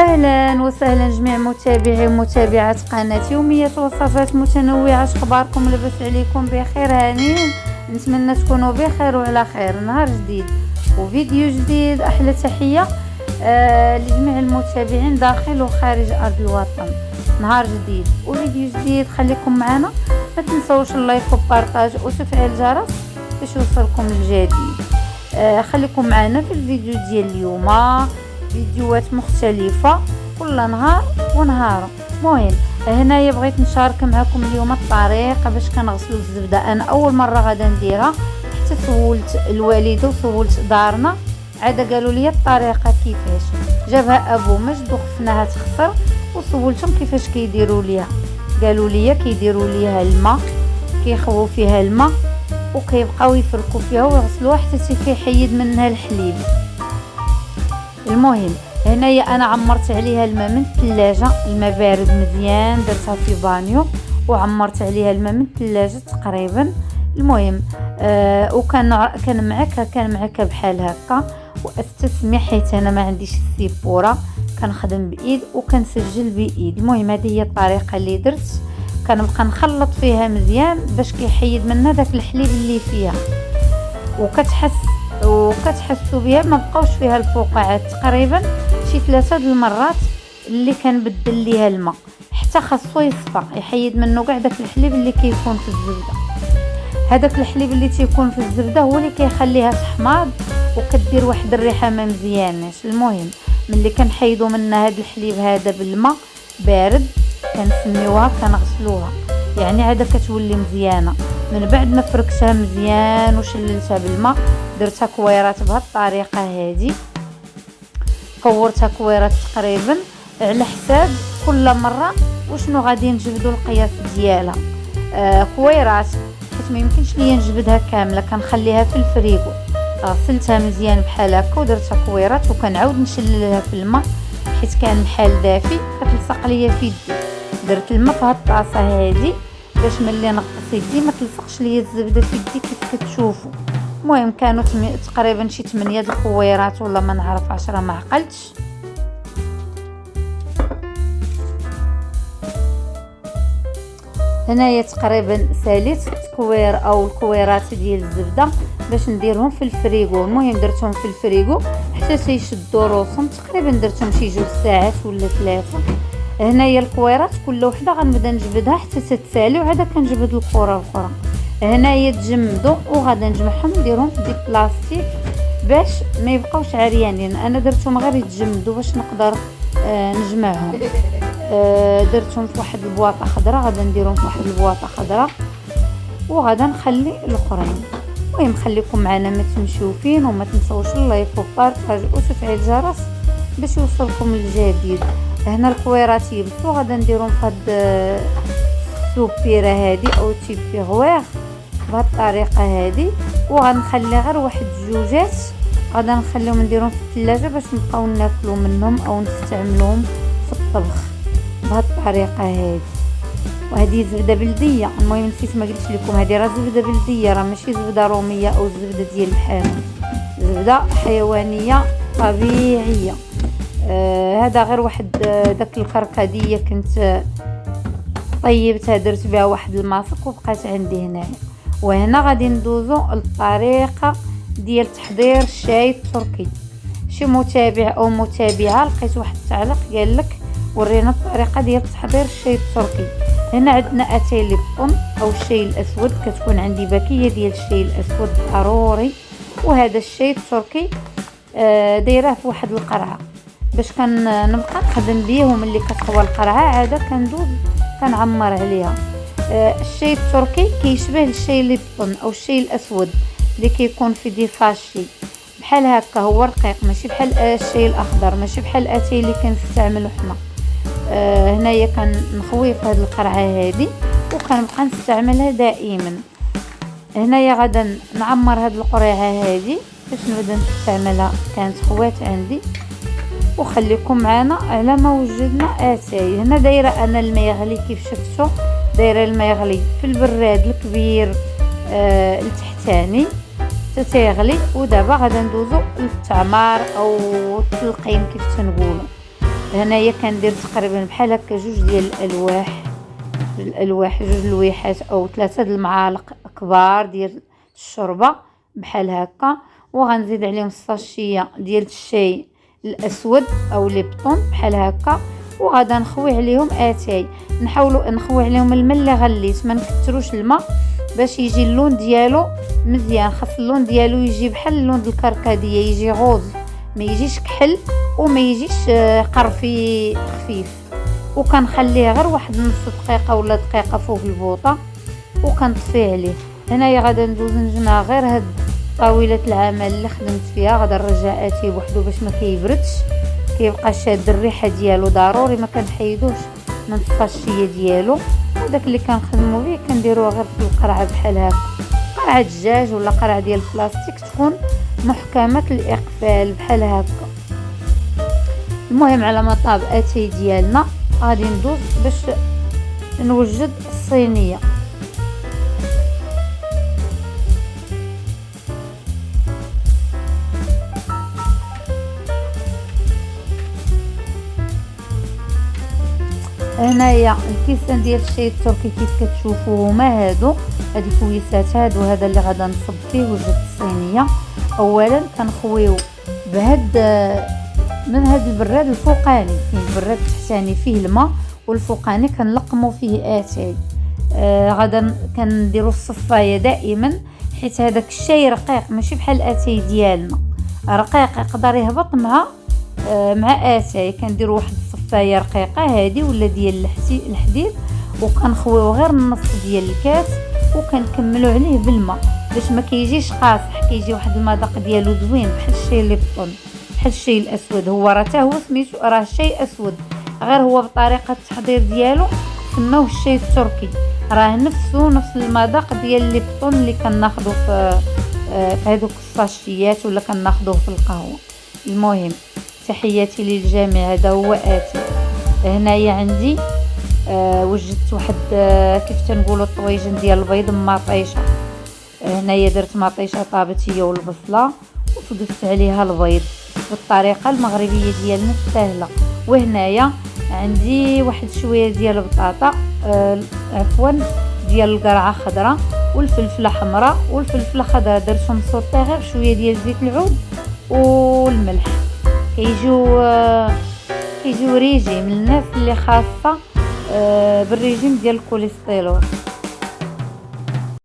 اهلا وسهلا جميع متابعي ومتابعات قناه يوميات وصفات متنوعه. اخباركم؟ لاباس عليكم؟ بخير هانيين؟ نتمنى تكونوا بخير وعلى خير. نهار جديد وفيديو جديد. احلى تحيه لجميع المتابعين داخل وخارج ارض الوطن. نهار جديد وفيديو جديد، خليكم معنا. ما تنسوش اللايك والبارطاج وتفعيل الجرس باش يوصلكم الجديد. خليكم معنا في الفيديو ديال اليوم، فيديوهات مختلفة كل نهار ونهار. مهم هنايا بغيت نشارك معكم اليوم الطريقة باش كنغسلوا الزبدة. انا اول مرة غادا نديرها، حتى سولت الوالده وسولت دارنا، عاد قالوا لي الطريقة كيفاش. جابها ابو مجد وخفناها تخسر، وسولتهم كيفاش كيديروا ليها. قالوا لي كيديروا ليها الماء، كيخووا فيها الماء وكيبقاو يفركوا فيها ويغسلوها حتى كيحيد منها الحليب. المهم هنايا انا عمرت عليها الماء من الثلاجه، الماء بارد مزيان، درتها في بانيو وعمرت عليها الماء من الثلاجه تقريبا. المهم كان معك بحال هكا، واستسمح حيت انا ما عنديش السيبوره، كنخدم بايد وكنسجل بايد. المهم هذه هي الطريقه اللي درت، كنبقى نخلط فيها مزيان باش كيحيد منها داك الحليب اللي فيها، وكتحسوا بها ما بقاوش فيها الفقاعات. تقريبا شي 3 المرات اللي كنبدل ليها الماء حتى خاصو يصفى، يحيد منه كاع داك الحليب اللي كيكون في الزبده. هذاك الحليب اللي تيكون في الزبده هو اللي كيخليها تحماض وكدير واحد الريحه ما مزياناش. المهم ملي كنحيدوا منها هذا الحليب هذا بالماء بارد كنسميوها كنغسلوها، يعني عاده كتولي مزيانه. من بعد ما فركتها مزيان وشللتها بالماء درتها كويرات بهذه الطريقه هذه، كورتها كويرات تقريبا على حساب كل مره وشنو غادي نجبدوا القياس ديالها. كويرات حيت ما يمكنش ليا نجبدها كامله، كنخليها في الفريغو. غسلتها مزيان بحال هكا ودرتها كويرات وكنعاود نشللها في الماء حيت كان الحال دافي كتلصق ليا في يدي. درت الماء في هاد الطاسه هذه باش ملي نغطس يدي ما تلصقش ليا الزبده في يدي كيف كتشوفوا. المهم كانوا تقريبا شي 8 د الكويرات ولا ما نعرف 10، ما عقلتش. هنايا تقريبا ساليت الكوير او الكويرات ديال الزبده باش نديرهم في الفريغو. المهم درتهم في الفريغو حتى تيشدوا روسهم، تقريبا درتهم شي 2 ساعات ولا 3. هنايا الكويرات كل وحده غنبدا نجبدها حتى تتسالي وعاد كنجبد الكره الاخرى. هنايا تجمدوا وغادا نجمعهم نديرهم في ديك بلاستيك باش ما يبقاوش عريانين. انا درتهم غير يتجمدوا باش نقدر نجمعهم. درتهم في واحد البواطه خضراء، غادا نديرهم في واحد البواطه خضراء وغادا نخلي الاخرين. المهم خليكم معنا ما تمشيو فين، وما تنسوش اللايك والبارطاج وتفعيل الجرس باش يوصلكم الجديد. هنا الكويرات يبسوا، غادا نديرهم في هاد السوبيره هادي او تيبيغوير بهاد الطريقه هادي، وغنخلي غير واحد 2 غادا نخليهم نديرهم في الثلاجه باش نبقاو ناكلوا منهم او نستعملوهم في الطبخ بهاد الطريقه هادي. وهذه زبده بلديه، المهم نسيت ما قلتش لكم هذه راه زبده بلديه، راه ماشي زبده روميه او الزبده ديال الحانوت، زبده حيوانيه طبيعيه. هذا غير واحد داك الكركديه كنت طيبتها، درت بها واحد الماسك وبقات عندي هنايا. وهنا غادي ندوزو للطريقه ديال تحضير الشاي التركي. شي متابع او متابعه لقيت واحد التعليق قال لك ورينا الطريقه ديال تحضير الشاي التركي. هنا عندنا اتاي ليبطون او الشاي الاسود، كتكون عندي باكيه ديال الشاي الاسود ضروري. وهذا الشاي التركي دايراه في واحد القرعه باش نبقى نخدم بيه، وملي كتخوى القرعه عاده كندوز كنعمر عليها. الشاي التركي كيشبه الشاي ليبطون او الشاي الاسود اللي كيكون في دي ساشي بحال هكا، هو رقيق ماشي بحال الشاي الاخضر، ماشي بحال الاتاي اللي كنستعملو حنا. هنايا كنخويه في هذه القرعه هذه وكنبقى نستعملها دائما. هنايا غادا نعمر هذه القرعه هذه باش نبدا نستعملها، كانت خوات عندي. وخليكم معنا على ما وجدنا اتاي. هنا دايره انا الماء يغلي كيف شفتوا، دايره الماء يغلي في البراد الكبير التحتاني تيغلي. ودابا غادا ندوزو للتعمار او التلقيم كيف تنقولوا. هنايا كندير تقريبا بحال هكا جوج ديال الالواح جوج لويحات او 3 د المعالق كبار ديال الشوربه بحال هكا، وغنزيد عليهم الساشيه ديال الشاي الاسود او ليبطون بحال هكا، وغادا نخوي عليهم اتاي. نحاولوا نخوي عليهم الماء اللي غليت، ما نكثروش الماء باش يجي اللون ديالو مزيان. خاص اللون ديالو يجي بحال اللون د الكركديه، يجي غوز، ما يجيش كحل وما يجيش قرفي خفيف. وكنخليه غير واحد نص دقيقه ولا دقيقه فوق البوطه وكنطفي عليه. هنايا غادا ندوز نجمع غير هاد طاوله العمل اللي خدمت فيها، غادا نرجع اتاي بوحدو باش ما كيبردش، كيبقى شاد الريحه ديالو، ضروري ما كنحيدوش من الساشيه ديالو. وداك اللي كنخدموا به كنديروه غير في القرعه بحال هكا، قرعه دجاج ولا قرعه ديال البلاستيك تكون محكمه الاقفال بحال هكا. المهم على ما طاب اتاي ديالنا غادي ندوز باش نوجد الصينيه. هنايا الكيسان ديال الشاي التركي كيف كتشوفوا هما هادو، هاد الكويسات هادو، هذا اللي غادا نصب فيه وجدت الصينيه. اولا كنخويو بهاد من هاد البراد الفوقاني، كاين البراد التحتاني فيه الماء والفوقاني كنلقموا فيه اتاي. غادا كنديروا الصفايه دائما، حيت هذاك الشاي رقيق ماشي بحال الاتاي ديالنا، رقيق يقدر يهبط مع اتاي. كنديروا واحد الصفايه رقيقه هذه ولا ديال الحديد، وكنخويو غير النص ديال الكاس وكنكملوا عليه بالماء باش ما كيجيش قاصح، كيجي واحد المذاق ديالو زوين بحال الشاي اللي بطن، بحال الشاي الاسود. هو راه حتى هو سميتو راه شاي اسود، غير هو بطريقه التحضير ديالو سموه الشاي التركي، راه نفس المذاق ديال اللي بطن اللي كناخذو في هذوك الساشيات ولا كناخذوه في القهوه. المهم تحياتي للجميع. هذا هو اتي. هنايا عندي وجدت واحد كيف تنقولوا الطويجن ديال البيض مطيشه. هنايا درت مطيشه طابت هي والبصله وفقست عليها البيض بالطريقه المغربيه ديالنا السهله. وهنايا عندي واحد شويه ديال البطاطا عفوا ديال القرعه خضراء والفلفله حمراء والفلفله خضراء، درتهم سوطي غير شويه ديال زيت العود والملح. كيجيو ريجيم الناس اللي خاصه بالريجيم ديال الكوليسترول.